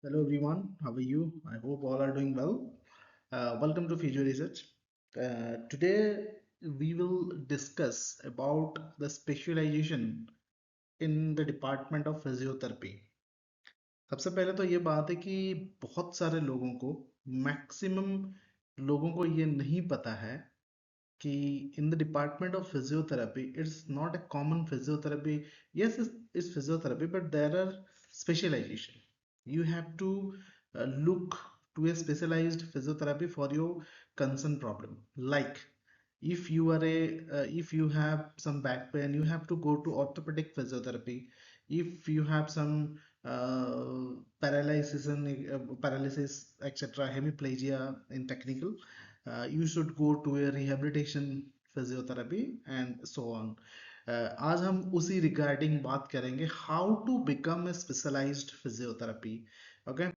Hello everyone, how are you? I hope all are doing well. Welcome to Physio Research. Today we will discuss about the specialization in the department of physiotherapy. सबसे पहले तो ये बात है कि बहुत सारे लोगों को मैक्सिमम लोगों को ये नहीं पता है कि in the department of physiotherapy it's not a common physiotherapy. Yes, it's physiotherapy, but there are specialization. You have to look to a specialized physiotherapy for your concern problem. Like if you are a if you have some back pain, you have to go to orthopedic physiotherapy. If you have some paralysis and paralysis etc hemiplegia in technical, you should go to a rehabilitation physiotherapy and so on. आज हम उसी regarding बात करेंगे how to become a specialised physiotherapy. Okay,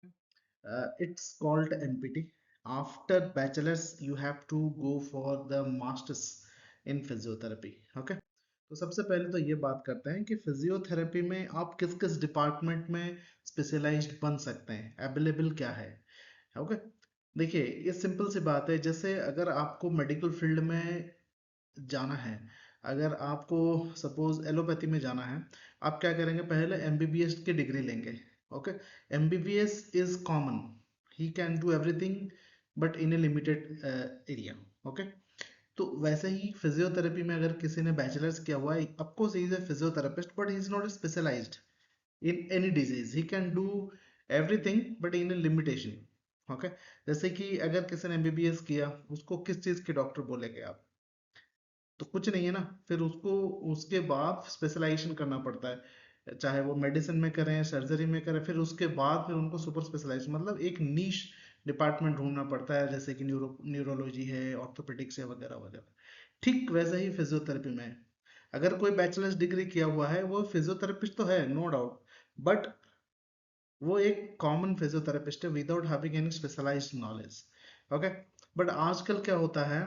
it's called MPT. After bachelor's you have to go for the masters in physiotherapy. Okay, तो सबसे पहले तो ये बात करते हैं कि फिजियोथेरेपी में आप किस किस डिपार्टमेंट में स्पेशलाइज्ड बन सकते हैं, अवेलेबल क्या है. ओके, देखिए ये सिंपल सी बात है. जैसे अगर आपको मेडिकल फील्ड में जाना है, अगर आपको सपोज एलोपैथी में जाना है, आप क्या करेंगे, पहले एमबीबीएस की डिग्री लेंगे. Okay, MBBS is common, he can do everything but in A limited area. Okay, तो वैसे ही फिजियोथेरेपी में अगर किसी ने बैचलर्स किया हुआ है, of course he is a physiotherapist but he is not specialised in any disease. He can do everything but in a limitation. Okay, जैसे कि अगर किसी ने एमबीबीएस किया, उसको किस चीज के डॉक्टर बोलेंगे आप? तो कुछ नहीं है ना. फिर उसको उसके बाद स्पेशलाइजेशन करना पड़ता है, चाहे वो मेडिसिन में करें, सर्जरी में करें, फिर उसके बाद फिर उनको सुपर स्पेशलाइज मतलब एक नीश डिपार्टमेंट ढूंढना पड़ता है, जैसे कि न्यूरोलॉजी है, ऑर्थोपेडिक्स है, वगैरह वगैरह. ठीक वैसे ही फिजियोथेरेपी में है. अगर कोई बैचलर्स डिग्री किया हुआ है, वो फिजियोथेरेपिस्ट तो है, नो डाउट, बट वो एक कॉमन फिजियोथेरेपिस्ट है without having any specialised knowledge. Okay, but आजकल क्या होता है,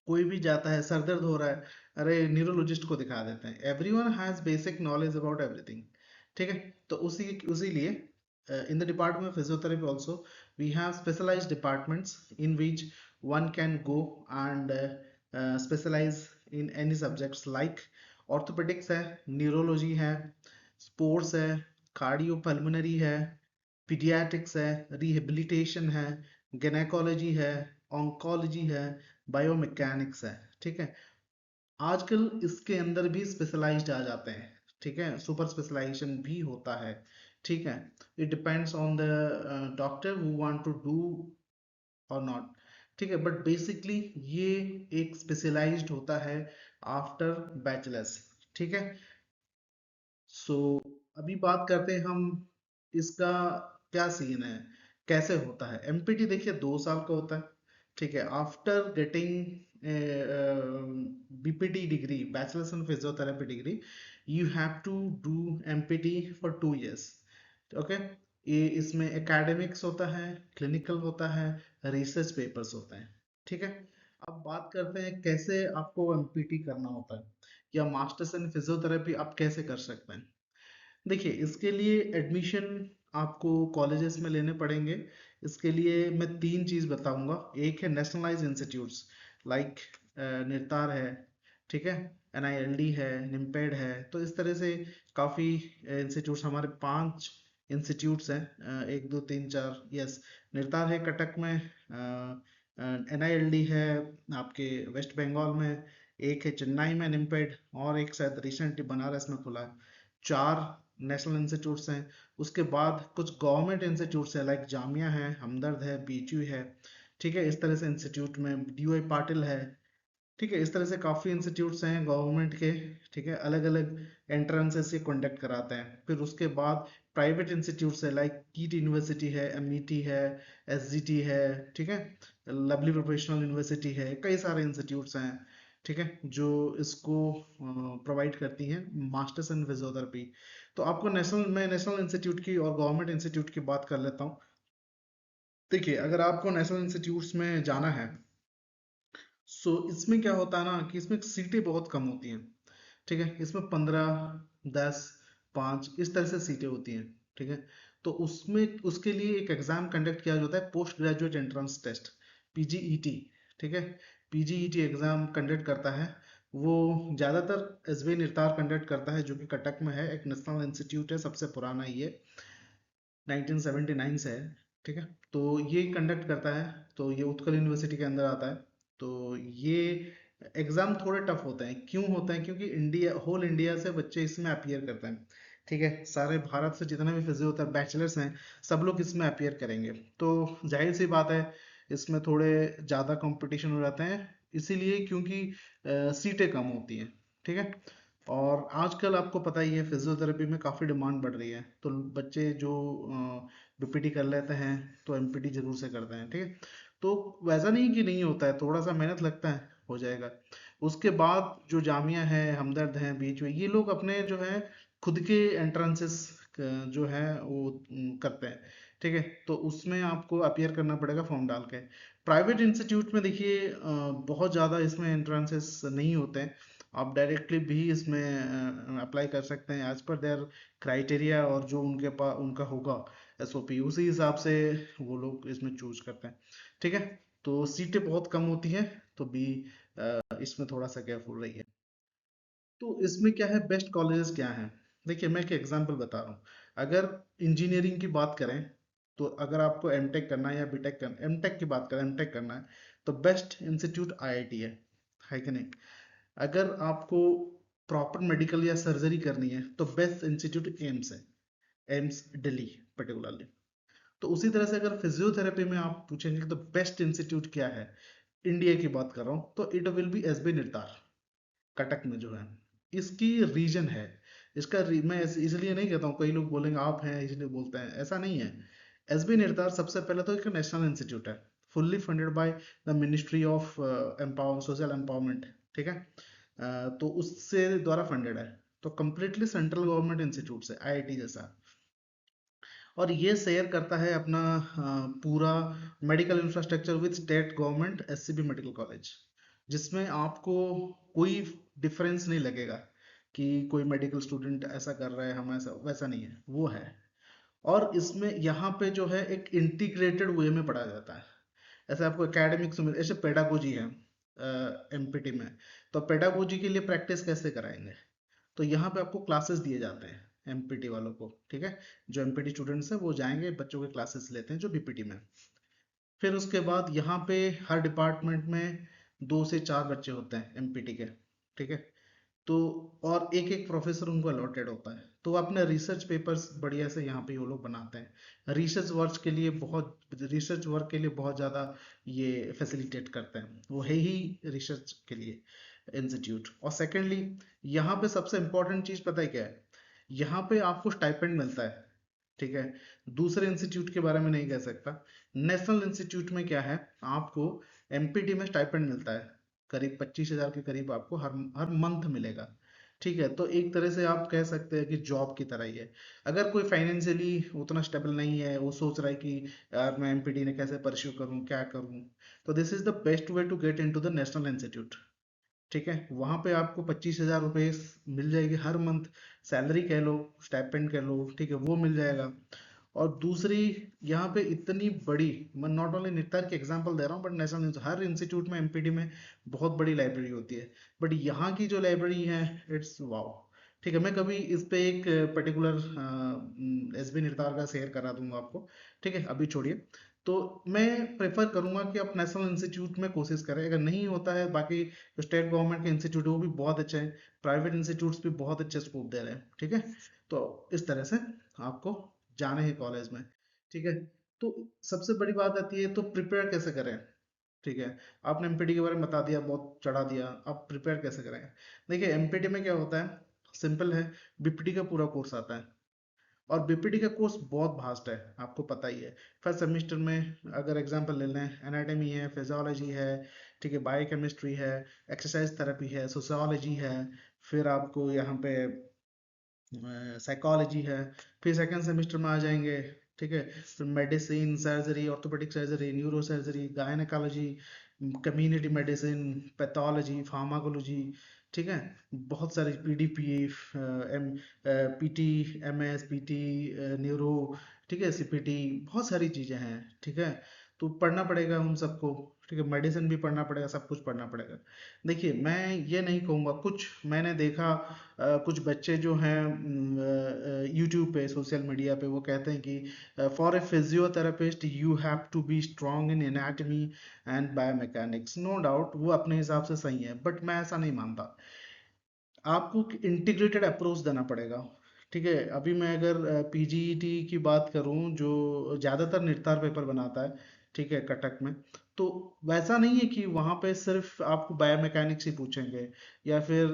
कोई भी जाता है, सर दर्द हो रहा है, अरे न्यूरोलॉजिस्ट को दिखा देते हैं. Everyone has basic knowledge about everything. ठीक है, तो उसी उसी लिए in the department of physiotherapy also we have specialized departments in which one can go and specialize in any subjects like orthopedics है, neurology है, sports है, कार्डियोपल्मोनरी है, पीडियाट्रिक्स है, रिहेबिलिटेशन है, गैनेकोलॉजी है, ऑन्कोलॉजी है, बायोमैकेनिक्स है. ठीक है, आजकल इसके अंदर भी स्पेशलाइज्ड आ जाते हैं. ठीक है, सुपर स्पेशलाइजेशन भी होता है. ठीक है, it depends on the doctor who want to do और नॉट. ठीक है, बट बेसिकली ये एक स्पेशलाइज्ड होता है आफ्टर बैचलर्स. ठीक है, सो अभी बात करते हैं हम इसका क्या सीन है, कैसे होता है. एमपीटी देखिए 2 साल का होता है. ठीक है, after getting BPT degree, bachelors in physiotherapy degree, you have to do MPT for 2 years. Okay, ये इसमें एकेडमिक्स होता है, क्लिनिकल होता है, रिसर्च पेपर्स होते हैं. ठीक है, अब बात करते हैं कैसे आपको एमपीटी करना होता है या मास्टर्स इन फिजियोथेरेपी आप कैसे कर सकते हैं. देखिए इसके लिए एडमिशन आपको कॉलेजेस में लेने पड़ेंगे. इसके लिए मैं 3 चीज बताऊंगा. एक है नेशनलाइज इंस्टीट्यूट्स, लाइक निर्तार है, ठीक है, एनआईएलडी है, निम्पेड है. तो इस तरह से काफ़ी इंस्टीट्यूट्स, हमारे 5 इंस्टीट्यूट्स हैं, 1 2 3 4. यस, निर्तार है कटक में, एनआईएलडी है आपके वेस्ट बंगाल में, एक है चेन्नई में निम्पेड, और एक शायद रिसेंटली बनारस में खुला है. 4 नेशनल इंस्टीट्यूट्स हैं. उसके बाद कुछ गवर्नमेंट इंस्टीट्यूट्स हैं, लाइक जामिया है, हमदर्द है, बीएचयू है. ठीक है, इस तरह से इंस्टीट्यूट में डीवाई पाटिल है. ठीक है, इस तरह से काफ़ी इंस्टीट्यूट्स हैं गवर्नमेंट के. ठीक है, अलग अलग एंट्रेंसेस ये कंडक्ट कराते हैं. फिर उसके बाद प्राइवेट इंस्टीट्यूट्स है, लाइक कीट यूनिवर्सिटी है, एमईटी है, एसजीटी है. ठीक है, लवली प्रोफेशनल यूनिवर्सिटी है, कई सारे इंस्टीट्यूट्स हैं. ठीक है, जो इसको प्रोवाइड करती हैं मास्टर्स इन फिजियोथेरेपी. तो आपको मैं नेशनल इंस्टीट्यूट की और गवर्नमेंट इंस्टीट्यूट की बात कर लेता हूँ. देखिए अगर आपको नेशनल इंस्टीट्यूट्स में जाना है, सो इसमें क्या होता है ना कि इसमें सीटें बहुत कम होती हैं. ठीक है, इसमें 15, 10, 5 इस तरह से सीटें होती हैं. ठीक है, तो उसमें उसके लिए एक एग्जाम कंडक्ट किया जाता है, पोस्ट ग्रेजुएट एंट्रेंस टेस्ट, पीजीईटी। ठीक है, पीजीईटी एग्जाम कंडक्ट करता है वो, ज़्यादातर एसबीआई निर्तार कंडक्ट करता है, जो कि कटक में है, एक नेशनल इंस्टीट्यूट है, सबसे पुराना ये 1979 से है। ठीक है, तो ये कंडक्ट करता है, तो ये उत्कल यूनिवर्सिटी के अंदर आता है। तो ये एग्ज़ाम थोड़े टफ होते हैं, क्यों होते हैं, क्योंकि इंडिया, होल इंडिया से बच्चे इसमें अपीयर करते हैं। ठीक है, सारे भारत से जितने भी फिजियोथेरेपी बैचलर्स हैं, सब लोग इसमें अपीयर करेंगे। तो जाहिर सी बात है, इसमें थोड़े ज़्यादा कंपटीशन हो जाते हैं, इसीलिए क्योंकि सीटें कम होती हैं। ठीक है, और आजकल आपको पता ही है फिजियोथेरेपी में काफ़ी डिमांड बढ़ रही है, तो बच्चे जो बीपीटी कर लेते हैं तो एमपीटी जरूर से करते हैं। ठीक है, तो वैसा नहीं कि नहीं होता है, थोड़ा सा मेहनत लगता है, हो जाएगा। उसके बाद जो जामिया है, हमदर्द है, बीच में ये लोग अपने जो है खुद के एंट्रेंसेस जो है वो करते हैं। ठीक है, तो उसमें आपको अपीयर करना पड़ेगा फॉर्म डाल के। प्राइवेट इंस्टीट्यूट में देखिए बहुत ज़्यादा इसमें एंट्रेंसेस नहीं होते हैं, आप डायरेक्टली भी इसमें अप्लाई कर सकते हैं एज पर देयर क्राइटेरिया, और जो उनके पास उनका होगा एसओपी, उसी हिसाब से वो लोग इसमें चूज करते हैं। ठीक है, तो सीटें बहुत कम होती हैं, तो भी इसमें थोड़ा सा केयरफुल रहिए। तो इसमें क्या है, बेस्ट कॉलेजेस क्या हैं? देखिए मैं एक एग्जांपल बता रहा हूँ। अगर इंजीनियरिंग की बात करें, तो अगर आपको एमटेक करना है या बीटेक करना, एमटेक की बात करें, एमटेक करना है, तो बेस्ट इंस्टीट्यूट आईआईटी है कि नहीं? अगर आपको प्रॉपर मेडिकल या सर्जरी करनी है, तो बेस्ट इंस्टीट्यूट एम्स है, एम्स दिल्ली पर्टिकुलरली। तो उसी तरह से अगर फिजियोथेरेपी में आप पूछेंगे तो बेस्ट इंस्टीट्यूट क्या है, इंडिया की बात कर रहा हूँ, तो इट विल बी एसबी निर्तार, कटक में जो है। इसकी रीजन है, मैं इसलिए नहीं कहता हूँ, कई लोग बोलेंगे आप हैं इसलिए बोलते हैं, ऐसा नहीं है। एसबी निर्तार सबसे पहले तो एक नेशनल इंस्टीट्यूट है, fully funded by the ministry of empower social empowerment. ठीक है, तो उससे द्वारा फंडेड है, तो कंप्लीटली सेंट्रल गवर्नमेंट इंस्टीट्यूट है, आईआईटी जैसा। और ये शेयर करता है अपना पूरा medical infrastructure with state government SCB medical college, जिसमें आपको कोई डिफरेंस नहीं लगेगा कि कोई मेडिकल स्टूडेंट ऐसा कर रहा है, हम ऐसा, वैसा नहीं है, वो है। और इसमें यहाँ पे जो है एक इंटीग्रेटेड वे में पढ़ाया जाता है। ऐसे आपको एकेडमिक्स में, ऐसे पेडागोजी है एमपीटी में, तो पेडागोजी के लिए प्रैक्टिस कैसे कराएंगे, तो यहाँ पे आपको क्लासेस दिए जाते हैं एमपीटी वालों को। ठीक है, जो एमपीटी स्टूडेंट्स हैं वो जाएंगे, बच्चों के क्लासेस लेते हैं जो बीपीटी में। फिर उसके बाद यहाँ पे हर डिपार्टमेंट में 2 से 4 बच्चे होते हैं एमपीटी के। ठीक है, तो और एक एक प्रोफेसर उनको अलॉटेड होता है, तो वो अपने रिसर्च पेपर्स बढ़िया से यहाँ पे वो लोग बनाते हैं, रिसर्च वर्क के लिए बहुत ज़्यादा ये फैसिलिटेट करते हैं, वो है ही रिसर्च के लिए इंस्टीट्यूट। और सेकेंडली, यहाँ पे सबसे इंपॉर्टेंट चीज़ पता है क्या है, यहाँ पे आपको स्टाइपेंड मिलता है। ठीक है, दूसरे इंस्टीट्यूट के बारे में नहीं कह सकता। नेशनल इंस्टीट्यूट में क्या है, आपको एमपीटी में स्टाइपेंड मिलता है, करीब 25,000 के करीब आपको हर हर मंथ मिलेगा। ठीक है, तो एक तरह से आप कह सकते हैं कि जॉब की तरह ही है। अगर कोई फाइनेंशियली उतना स्टेबल नहीं है, वो सोच रहा है कि यार मैं एमपीटी ने कैसे परस्यू करूँ, क्या करूँ, तो this is the best way to get into the national institute. ठीक है, वहां पे आपको 25,000 रुपये मिल जाएगी हर मंथ, सैलरी कह लो, स्टाइपेंड कह लो। ठीक है, वो मिल जाएगा। और दूसरी, यहाँ पे इतनी बड़ी, मैं नॉट ओनली नितर की एग्जांपल दे रहा हूँ, बट नेशनल हर इंस्टीट्यूट में एमपीटी में बहुत बड़ी लाइब्रेरी होती है, बट यहाँ की जो लाइब्रेरी है, इट्स वाओ। ठीक है, मैं कभी इस पे एक पर्टिकुलर एसबी निर्तार का शेयर करा दूंगा आपको। ठीक है, अभी छोड़िए। तो मैं प्रेफर करूंगा कि आप नेशनल इंस्टीट्यूट में कोशिश करें, अगर नहीं होता है, बाकी जो स्टेट गवर्नमेंट के इंस्टीट्यूट है वो भी बहुत अच्छे हैं, प्राइवेट इंस्टीट्यूट्स भी बहुत अच्छे स्कोप दे रहे हैं। ठीक है, तो इस तरह से आपको जाने हैं कॉलेज में। ठीक है, तो सबसे बड़ी बात आती है, तो प्रिपेयर कैसे करें? ठीक है, आपने एमपीटी के बारे में बता दिया, बहुत चढ़ा दिया, अब प्रिपेयर कैसे करें? देखिए एमपीटी में क्या होता है, सिंपल है, बीपीटी का पूरा कोर्स आता है, और बीपीटी का कोर्स बहुत भास्ट है, आपको पता ही है। फर्स्ट सेमेस्टर में अगर एग्जांपल ले लें, एनाटॉमी है, फिजियोलॉजी है, ठीक है, बायोकेमिस्ट्री है, एक्सरसाइज थेरेपी है, सोशियोलॉजी है, फिर आपको यहाँ पे साइकोलॉजी है। फिर सेकंड सेमेस्टर में आ जाएंगे, ठीक है, फिर medicine, surgery, orthopaedic surgery, neuro surgery, gynaecology, community medicine, pathology, pharmacology. ठीक है, बहुत सारी PDP, M PT, MS, PT, neuro. ठीक है, सीपीटी, बहुत सारी चीजें हैं। ठीक है, तो पढ़ना पड़ेगा उन सबको। ठीक है, मेडिसिन भी पढ़ना पड़ेगा, सब कुछ पढ़ना पड़ेगा। देखिए, मैं ये नहीं कहूँगा, कुछ मैंने देखा कुछ बच्चे जो हैं यूट्यूब पे, सोशल मीडिया पे, वो कहते हैं कि for a physiotherapist you have to be strong in anatomy and biomechanics. No doubt वो अपने हिसाब से सही है, बट मैं ऐसा नहीं मानता। आपको इंटीग्रेटेड अप्रोच देना पड़ेगा। ठीक है, अभी मैं अगर पीजीईटी की बात करूं, जो ज़्यादातर निर्धार पेपर बनाता है, ठीक है, कटक में, तो वैसा नहीं है कि वहाँ पे सिर्फ आपको बायोमैकेनिक्स ही पूछेंगे या फिर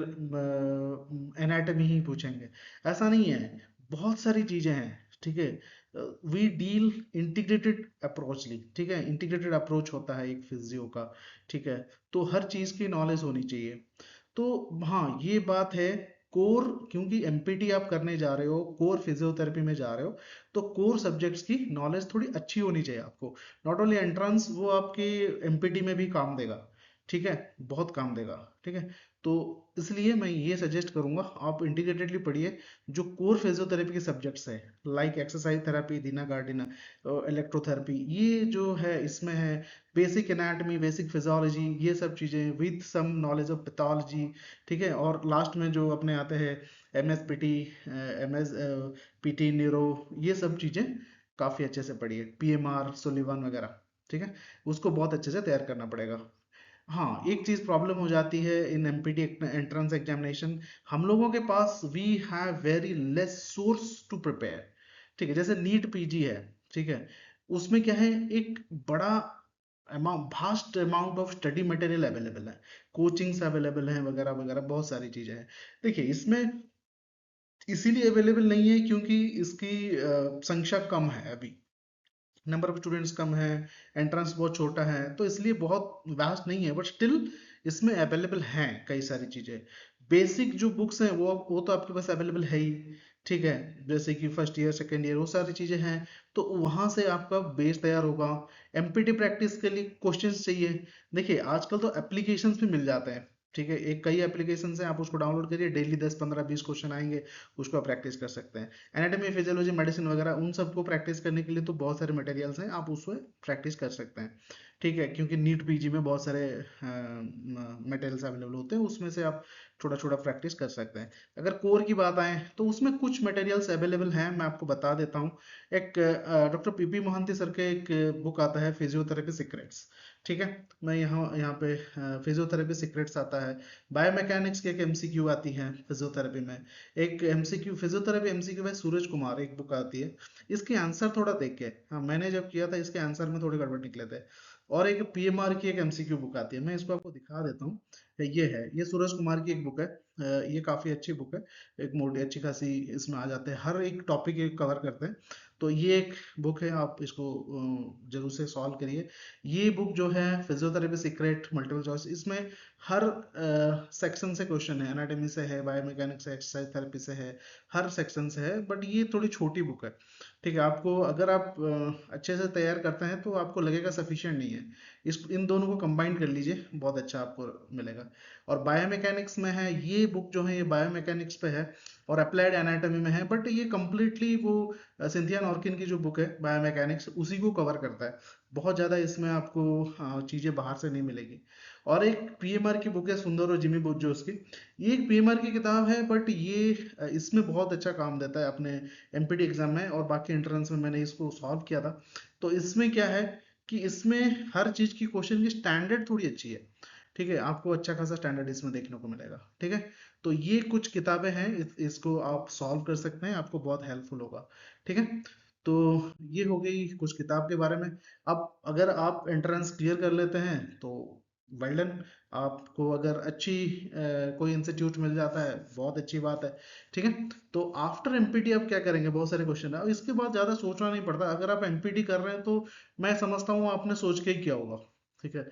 एनाटॉमी ही पूछेंगे। ऐसा नहीं है, बहुत सारी चीज़ें हैं। ठीक है, वी डील इंटीग्रेटेड अप्रोचली। ठीक है, इंटीग्रेटेड अप्रोच होता है एक फिजियो का। ठीक है, तो हर चीज़ की नॉलेज होनी चाहिए। तो हाँ, ये बात है। कोर, क्योंकि एमपीटी आप करने जा रहे हो, कोर फिजियोथेरेपी में जा रहे हो, तो कोर सब्जेक्ट्स की नॉलेज थोड़ी अच्छी होनी चाहिए आपको। नॉट ओनली एंट्रेंस, वो आपके एमपीटी में भी काम देगा। ठीक है, बहुत काम देगा। ठीक है, तो इसलिए मैं ये सजेस्ट करूंगा, आप इंटीग्रेटेडली पढ़िए जो कोर फिजियोथेरेपी के सब्जेक्ट्स है, लाइक एक्सरसाइज थेरेपी, दीना गार्डिना, इलेक्ट्रोथेरेपी, ये जो है इसमें है बेसिक एनाटॉमी, बेसिक फिजियोलॉजी, ये सब चीज़ें with some knowledge of pathology. ठीक है, और लास्ट में जो अपने आते हैं M S P T, M S P T neuro, ये सब चीज़ें काफ़ी अच्छे से पढ़िए, पी एम आर सुलिवान वगैरह। ठीक है, उसको बहुत अच्छे से तैयार करना पड़ेगा। हाँ, एक चीज़ प्रॉब्लम हो जाती है इन एमपीटी एंट्रेंस एग्जामिनेशन, हम लोगों के पास we have very less source to prepare. ठीक है, जैसे नीट पीजी है। ठीक है, उसमें क्या है, एक बड़ा amount, vast amount of study material available है, कोचिंग्स अवेलेबल हैं वगैरह वगैरह, बहुत सारी चीज़ें हैं। देखिए, इसमें इसीलिए अवेलेबल नहीं है क्योंकि इसकी संख्या कम है अभी, नंबर ऑफ स्टूडेंट्स कम है, एंट्रेंस बहुत छोटा है, तो इसलिए बहुत वास्ट नहीं है, बट स्टिल इसमें अवेलेबल हैं कई सारी चीज़ें। बेसिक जो बुक्स हैं वो तो आपके पास अवेलेबल है ही। ठीक है, जैसे कि फर्स्ट ईयर, सेकेंड ईयर, वो सारी चीज़ें हैं, तो वहाँ से आपका बेस तैयार होगा। एमपीटी प्रैक्टिस के लिए क्वेश्चंस चाहिए। देखिए, आजकल तो एप्लीकेशंस भी मिल जाते हैं। ठीक है, एक कई एप्लीकेशन हैं, आप उसको डाउनलोड करिए, डेली 10 15 20 क्वेश्चन आएंगे, उसको आप प्रैक्टिस कर सकते हैं। एनाटॉमी, फिजियोलॉजी, मेडिसिन वगैरह, उन सबको प्रैक्टिस करने के लिए तो बहुत सारे मटेरियल्स हैं, आप उसमें प्रैक्टिस कर सकते हैं। ठीक है, क्योंकि नीट पीजी में बहुत सारे मटेरियल्स अवेलेबल होते हैं, उसमें से आप छोटा छोटा प्रैक्टिस कर सकते हैं। अगर कोर की बात आए तो उसमें कुछ मटेरियल्स अवेलेबल हैं, मैं आपको बता देता हूँ। एक डॉक्टर पीपी मोहंती सर के एक बुक आता है, फिजियोथेरेपी सीक्रेट्स। ठीक है, मैं यहाँ पे फिजियोथेरेपी सीक्रेट्स आता है। बायोमैकेनिक्स की एक एमसीक्यू आती है फिजियोथेरेपी में। एक एमसीक्यू, फिजियोथेरेपी एमसीक्यू में सूरज कुमार एक बुक आती है। इसके आंसर थोड़ा देख के, हाँ, मैंने जब किया था इसके आंसर में थोड़े गड़बड़ निकले थे। और एक पीएमआर की एक एमसीक्यू बुक आती है, मैं इसको आपको दिखा देता हूँ। ये है, ये सूरज कुमार की एक बुक है। ये काफ़ी अच्छी बुक है, एक मोटी अच्छी खासी इसमें आ जाते हैं, हर एक टॉपिक एक कवर करते हैं। तो ये एक बुक है, आप इसको जरूर से सॉल्व करिए। ये बुक जो है फिजियोथेरेपी सीक्रेट मल्टीपल चॉइस, इसमें हर सेक्शन से क्वेश्चन है, एनाटॉमी से है, बायोमैकेनिक्स से, एक्सरसाइज थेरेपी से है, हर सेक्शन से है, बट ये थोड़ी छोटी बुक है। ठीक है, आपको अगर आप अच्छे से तैयार करते हैं तो आपको लगेगा सफिशिएंट नहीं है। इन दोनों को कंबाइन कर लीजिए, बहुत अच्छा आपको मिलेगा। और बायोमैकेनिक्स में है, ये बुक जो है ये बायोमैकेनिक्स पे है, और अप्लाइड एनाटॉमी में है, बट ये कंप्लीटली वो सिंथिया नॉर्किन की जो बुक है बायोमैकेनिक्स, उसी को कवर करता है। बहुत ज़्यादा इसमें आपको चीज़ें बाहर से नहीं मिलेगी। और एक पीएमआर की बुक है, सुंदर और जिमी बोजोस की। ये एक पीएमआर की किताब है, बट ये इसमें बहुत अच्छा काम देता है अपने एमपीटी एग्जाम में, और बाकी एंट्रेंस में मैंने इसको सॉल्व किया था। तो इसमें क्या है कि इसमें हर चीज़ की क्वेश्चन की स्टैंडर्ड थोड़ी अच्छी है। ठीक है, आपको अच्छा खासा स्टैंडर्ड इसमें देखने को मिलेगा। ठीक है, तो ये कुछ किताबें हैं, इसको आप सॉल्व कर सकते हैं, आपको बहुत हेल्पफुल होगा। ठीक है, तो ये हो गई कुछ किताब के बारे में। अब अगर आप एंट्रेंस क्लियर कर लेते हैं तो वेल डन। आपको अगर अच्छी कोई इंस्टीट्यूट मिल जाता है, बहुत अच्छी बात है। ठीक है, तो आफ्टर एमपीटी आप क्या करेंगे, बहुत सारे क्वेश्चन है, अब इसके बाद ज़्यादा सोचना नहीं पड़ता। अगर आप एमपीटी कर रहे हैं तो मैं समझता हूँ आपने सोच के ही किया होगा। ठीक है,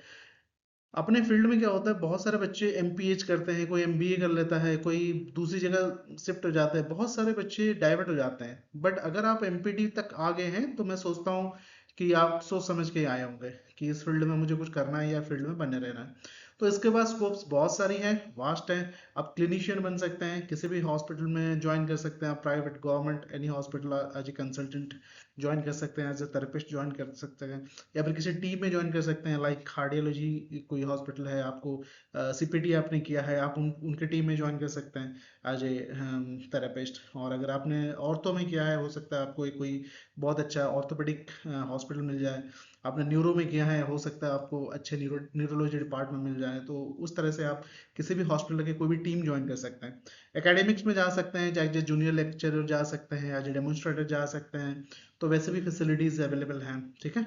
अपने फील्ड में क्या होता है, बहुत सारे बच्चे एमपीएच करते हैं, कोई एमबीए कर लेता है, कोई दूसरी जगह शिफ्ट हो जाते हैं, बहुत सारे बच्चे डाइवर्ट हो जाते हैं। बट अगर आप एमपीटी तक आ गए हैं तो मैं सोचता हूँ कि आप सोच समझ के आए होंगे कि इस फील्ड में मुझे कुछ करना है या फील्ड में बने रहना है। तो इसके बाद स्कोप्स बहुत सारी हैं, वास्ट हैं। आप क्लिनिशियन बन सकते हैं, किसी भी हॉस्पिटल में ज्वाइन कर सकते हैं आप, private, government, any hospital as a consultant. Join कर सकते हैं, एज ए थेरेपिस्ट ज्वाइन कर सकते हैं, या फिर किसी टीम में ज्वाइन कर सकते हैं। लाइक कार्डियोलॉजी कोई हॉस्पिटल है, आपको सीपीटी आपने किया है, आप उनके टीम में ज्वाइन कर सकते हैं एज ए थेरेपिस्ट। और अगर आपने ऑर्थो में किया है, हो सकता है आपको कोई बहुत अच्छा ऑर्थोपेडिक हॉस्पिटल मिल जाए। आपने न्यूरो में किया है, हो सकता है आपको अच्छे न्यूरोलॉजी डिपार्टमेंट मिल जाए। तो उस तरह से आप किसी भी हॉस्पिटल की कोई भी टीम ज्वाइन कर सकते हैं। एकेडमिक्स में जा सकते हैं, चाहे जूनियर लेक्चरर जा सकते हैं, एज ए डेमोन्स्ट्रेटर जा सकते हैं। तो वैसे भी फैसिलिटीज अवेलेबल हैं, ठीक है।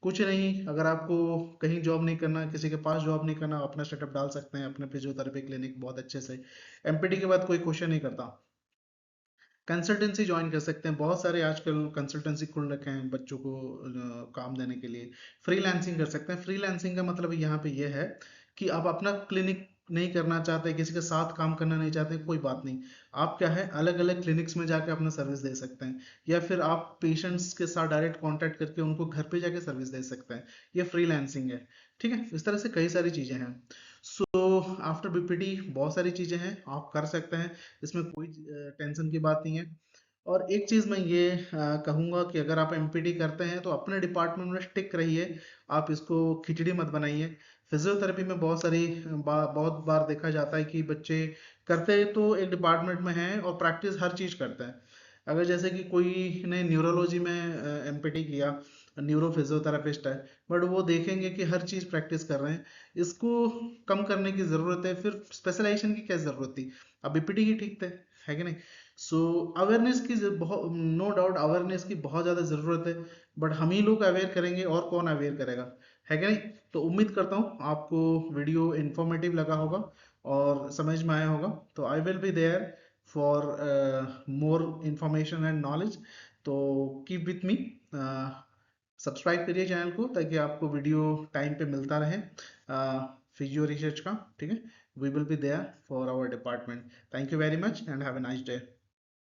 कुछ नहीं, अगर आपको कहीं जॉब नहीं करना, किसी के पास जॉब नहीं करना, अपना सेटअप डाल सकते हैं अपने फिजियोथेरेपी क्लिनिक बहुत अच्छे से। एमपीटी के बाद कोई क्वेश्चन नहीं करता। कंसल्टेंसी ज्वाइन कर सकते हैं, बहुत सारे आजकल कंसल्टेंसी खुल रखे हैं बच्चों को काम देने के लिए। फ्रीलांसिंग कर सकते हैं। फ्रीलांसिंग का मतलब यहाँ पे ये है कि आप अपना क्लिनिक नहीं करना चाहते, किसी के साथ काम करना नहीं चाहते, कोई बात नहीं। आप क्या है, अलग अलग क्लिनिक्स में जाके अपना सर्विस दे सकते हैं, या फिर आप पेशेंट्स के साथ डायरेक्ट कांटेक्ट करके उनको घर पे जाके सर्विस दे सकते हैं। ये फ्रीलांसिंग है, ठीक है। इस तरह से कई सारी चीजें हैं। सो आफ्टर बीपीटी बहुत सारी चीजें हैं, आप कर सकते हैं, इसमें कोई टेंशन की बात नहीं है। और एक चीज मैं ये कहूंगा कि अगर आप एमपीटी करते हैं तो अपने डिपार्टमेंट में स्टिक रहिए, आप इसको खिचड़ी मत बनाइए। फिजियोथेरेपी में बहुत बार देखा जाता है कि बच्चे करते तो एक डिपार्टमेंट में हैं और प्रैक्टिस हर चीज करते हैं। अगर जैसे कि कोई ने न्यूरोलॉजी में एमपीटी किया, न्यूरो फिजियोथेरेपिस्ट है, बट वो देखेंगे कि हर चीज प्रैक्टिस कर रहे हैं। इसको कम करने की जरूरत है, फिर स्पेशलाइजेशन की क्या जरूरत थी, अब बीपीटी की ठीक थे, है कि नहीं। सो अवेयरनेस की बहुत, नो डाउट अवेयरनेस की बहुत ज़्यादा ज़रूरत है। बट हम ही लोग अवेयर करेंगे और कौन अवेयर करेगा, है कि नहीं। तो उम्मीद करता हूँ आपको वीडियो इंफॉर्मेटिव लगा होगा और समझ में आया होगा। तो I will be there for more information and knowledge. तो कीप विथ मी, सब्सक्राइब करिए चैनल को ताकि आपको वीडियो टाइम पे मिलता रहे फिजियो रिसर्च का, ठीक है। We will be there for our department. Thank you very much and have a nice day.